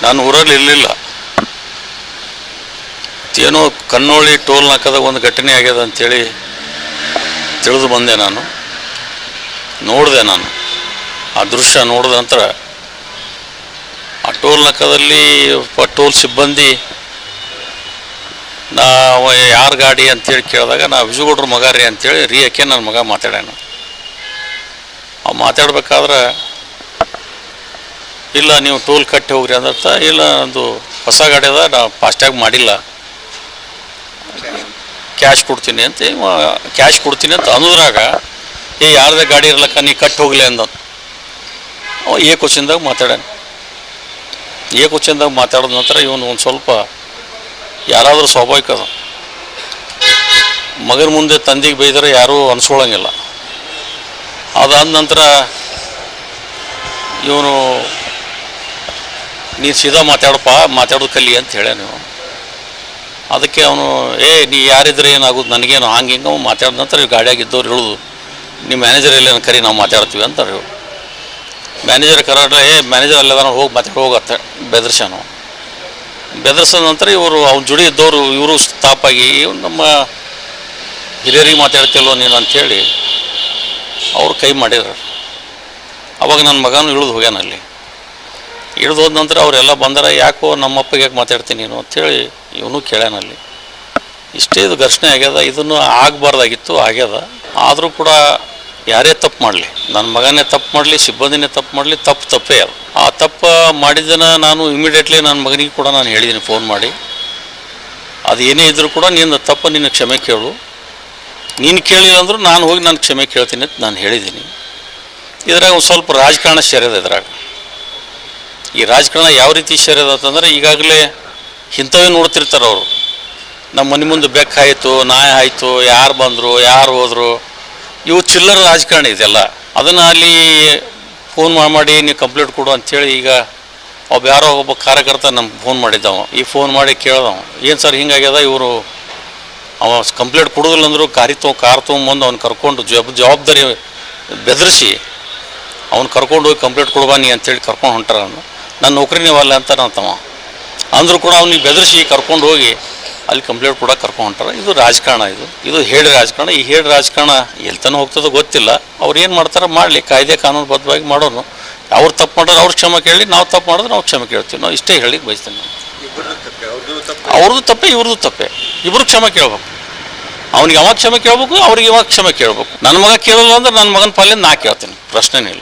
ನಾನು ಊರಲ್ಲಿ ಇರಲಿಲ್ಲ. ಏನೋ ಕನ್ನೋಳಿ ಟೋಲ್ ನಾಕದಾಗ ಒಂದು ಘಟನೆ ಆಗ್ಯದ ಅಂಥೇಳಿ ತಿಳಿದು ಬಂದೆ. ನಾನು ನೋಡಿದೆ. ನಾನು ಆ ದೃಶ್ಯ ನೋಡಿದ ನಂತರ ಆ ಟೋಲ್ ನಾಕದಲ್ಲಿ ಟೋಲ್ ಸಿಬ್ಬಂದಿ ಯಾರ ಗಾಡಿ ಅಂಥೇಳಿ ಕೇಳಿದಾಗ ನಾ ವಿಜುಗೌಡ್ರ ಮಗ ರೀ ಅಂಥೇಳಿ ಯಾಕೆ ನನ್ನ ಮಗ ಮಾತಾಡ್ಯಾನ. ಅವು ಮಾತಾಡ್ಬೇಕಾದ್ರೆ ಇಲ್ಲ ನೀವು ಟೋಲ್ ಕಟ್ಟಿ ಹೋಗ್ರಿ ಅಂದರ್ಥ. ಇಲ್ಲ ಒಂದು ಹೊಸ ಗಾಡಿ ಅದ, ನಾ ಫಾಸ್ಟ್ಯಾಗ್ ಮಾಡಿಲ್ಲ, ಕ್ಯಾಶ್ ಕೊಡ್ತೀನಿ ಅಂತ ಕ್ಯಾಶ್ ಕೊಡ್ತೀನಿ ಅಂತ ಅನ್ನೋದ್ರಾಗ ಯಾರದೇ ಗಾಡಿ ಇರ್ಲಕ್ಕ ನೀ ಕಟ್ಟಿ ಹೋಗ್ಲಿ ಅಂದ. ಕ್ವಶನ್ದಾಗ ಮಾತಾಡ್ಯಾನ. ಕ್ವಶನ್ದಾಗ ಮಾತಾಡಿದ ನಂತರ ಇವನು ಒಂದು ಸ್ವಲ್ಪ ಯಾರಾದರೂ ಸ್ವಾಭಾವಿಕ ಅದ, ಮಗನ ಮುಂದೆ ತಂದೆಗೆ ಬೈದರೆ ಯಾರೂ ಅನ್ಸ್ಕೊಳ್ಳಂಗಿಲ್ಲ. ಅದಾದ ನಂತರ ಇವನು ನೀನು ಸೀದಾ ಮಾತಾಡೋದು ಕಲಿ ಅಂತ ಹೇಳ ನೀವು. ಅದಕ್ಕೆ ಅವನು ನೀ ಯಾರಿದ್ರೆ ಏನಾಗೋದು ನನಗೇನು ಹಂಗೆ ಹಿಂಗೆ ಮಾತಾಡಿದ ನಂತರ ಇವು ಗಾಡಿಯಾಗಿದ್ದವ್ರು ಹೇಳೋದು ನಿಮ್ಮ ಮ್ಯಾನೇಜರ್ ಎಲ್ಲೇನು ಕರಿ ನಾವು ಮಾತಾಡ್ತೀವಿ ಅಂತಾರೆ ಇವರು. ಮ್ಯಾನೇಜರ್ ಕರೆಕ್ಟ್ ಮ್ಯಾನೇಜರ್ ಅಲ್ಲದ ಹೋಗಿ ಹೋಗತ್ತೆ ಬೆದರ್ಸಾನು. ಬೆದರ್ಸದ ನಂತರ ಇವರು ಅವ್ನ ಜುಡಿ ಇದ್ದವರು ಇವರು ಸ್ಟಾಪಾಗಿ ನಮ್ಮ ಹಿರಿಯರಿಗೆ ಮಾತಾಡ್ತಿಲ್ವ ನೀನು ಅಂಥೇಳಿ ಅವ್ರು ಕೈ ಮಾಡಿದ್ರು. ಅವಾಗ ನನ್ನ ಮಗನೂ ಇಳಿದು ಹೋಗ್ಯಾನ. ಅಲ್ಲಿ ಇಳಿದು ಹೋದ ನಂತರ ಅವರೆಲ್ಲ ಬಂದರೆ ಯಾಕೋ ನಮ್ಮಪ್ಪಗೆ ಯಾಕೆ ಮಾತಾಡ್ತೀನಿ ನೀನು ಅಂಥೇಳಿ ಇವನು ಕೇಳ್ಯಾನಲ್ಲಿ. ಇಷ್ಟೇ ಇದು ಘರ್ಷಣೆ ಆಗ್ಯದ. ಇದನ್ನು ಆಗಬಾರ್ದಾಗಿತ್ತು, ಆಗ್ಯದ. ಆದರೂ ಕೂಡ ಯಾರೇ ತಪ್ಪು ಮಾಡಲಿ, ನನ್ನ ಮಗನೇ ತಪ್ಪು ಮಾಡಲಿ, ಸಿಬ್ಬಂದಿನೇ ತಪ್ಪು ಮಾಡಲಿ, ತಪ್ಪೇ ಅದು. ಆ ತಪ್ಪು ಮಾಡಿದ್ದನ್ನು ನಾನು ಇಮಿಡಿಯೇಟ್ಲಿ ನನ್ನ ಮಗನಿಗೆ ಕೂಡ ನಾನು ಹೇಳಿದ್ದೀನಿ ಫೋನ್ ಮಾಡಿ. ಅದು ಏನೇ ಇದ್ದರೂ ಕೂಡ ನಿನ್ನ ತಪ್ಪು ನಿನ್ನ ಕ್ಷಮೆ ಕೇಳು, ನೀನು ಕೇಳಿಲ್ಲ ಅಂದರೂ ನಾನು ಹೋಗಿ ನಾನು ಕ್ಷಮೆ ಕೇಳ್ತೀನಿ ಅಂತ ನಾನು ಹೇಳಿದ್ದೀನಿ. ಇದ್ರಾಗ ಒಂದು ಸ್ವಲ್ಪ ರಾಜಕಾರಣ ಸೇರಿದೆ. ಇದ್ರಾಗ ಈ ರಾಜಕಾರಣ ಯಾವ ರೀತಿ ಸೇರಿದೆ ಅಂತಂದರೆ ಈಗಾಗಲೇ ಇಂಥವೇ ನೋಡ್ತಿರ್ತಾರೆ ಅವರು. ನಮ್ಮ ಮನೆ ಮುಂದೆ ಬೆಕ್ಕಾಯಿತು, ನಾಯಿ ಆಯಿತು, ಯಾರು ಬಂದರು, ಯಾರು ಹೋದರು, ಇವು ಚಿಲ್ಲರ ರಾಜಕಾರಣ ಇದೆಲ್ಲ. ಅದನ್ನು ಅಲ್ಲಿ ಫೋನ್ ಮಾಡಿ ನೀವು ಕಂಪ್ಲೇಂಟ್ ಕೊಡು ಅಂಥೇಳಿ ಈಗ ಯಾರೋ ಒಬ್ಬ ಕಾರ್ಯಕರ್ತ ನಮ್ಗೆ ಫೋನ್ ಮಾಡಿದ್ದವ. ಈ ಫೋನ್ ಮಾಡಿ ಕೇಳ್ದವ, ಏನು ಸರ್ ಹಿಂಗಾಗ್ಯದ, ಇವರು ಅವ ಕಂಪ್ಲೇಂಟ್ ಕೊಡೋದಿಲ್ಲ ಅಂದರು ಕಾರ್ ತೊಗೊಂಬಂದು ಅವ್ನು ಕರ್ಕೊಂಡು ಜವಾಬ್ದಾರಿ ಬೆದರಿಸಿ ಅವ್ನು ಕರ್ಕೊಂಡು ಹೋಗಿ ಕಂಪ್ಲೇಂಟ್ ಕೊಡ್ಬಾನಿ ಅಂಥೇಳಿ ಕರ್ಕೊಂಡು ಹೊಂಟಾರ. ಅವನು ನನ್ನ ನೌಕರಿನೇ ಅಲ್ಲ ಅಂತ ಅಂತವ ಅಂದರೂ ಕೂಡ ಅವ್ನಿಗೆ ಬೆದರಿಸಿ ಕರ್ಕೊಂಡು ಹೋಗಿ ಅಲ್ಲಿ ಕಂಪ್ಲೇಂಟ್ ಕೂಡ ಕರ್ಕೊಂಡು ಹೊಂಟಾರ. ಇದು ರಾಜಕಾರಣ, ಇದು ಹೇಳಿ ರಾಜಕಾರಣ. ಈ ಹೇಳಿ ರಾಜಕಾರಣ ಎಲ್ತನೂ ಹೋಗ್ತದೋ ಗೊತ್ತಿಲ್ಲ. ಅವ್ರು ಏನು ಮಾಡ್ತಾರೆ ಮಾಡಲಿ, ಕಾಯ್ದೆ ಕಾನೂನುಬದ್ಧವಾಗಿ ಮಾಡೋನು. ಅವ್ರು ತಪ್ಪು ಮಾಡಿದ್ರೆ ಅವ್ರು ಕ್ಷಮೆ ಕೇಳಿ, ನಾವು ತಪ್ಪು ಮಾಡಿದ್ರೆ ನಾವು ಕ್ಷಮೆ ಕೇಳ್ತೀವಿ. ನಾವು ಇಷ್ಟೇ ಹೇಳಿಕ್ಕೆ ಬಯಸ್ತೀನಿ. ನಾನು ಅವ್ರದ್ದು ತಪ್ಪೆ, ಇವ್ರದ್ದು ತಪ್ಪೆ, ಇಬ್ಬರು ಕ್ಷಮೆ ಕೇಳ್ಬೇಕು. ಅವ್ನಿಗೆ ಅವಾಗ ಕ್ಷಮೆ ಕೇಳ್ಬೇಕು, ಅವ್ರಿಗೆ ಇವಾಗ ಕ್ಷಮೆ ಕೇಳ್ಬೇಕು. ನನ್ನ ಮಗ ಕೇಳಲ್ಲ ಅಂದ್ರೆ ನನ್ನ ಮಗನ ಪಾಲಿಂದ ನಾ ಕೇಳ್ತೀನಿ, ಪ್ರಶ್ನೆನೇ ಇಲ್ಲ.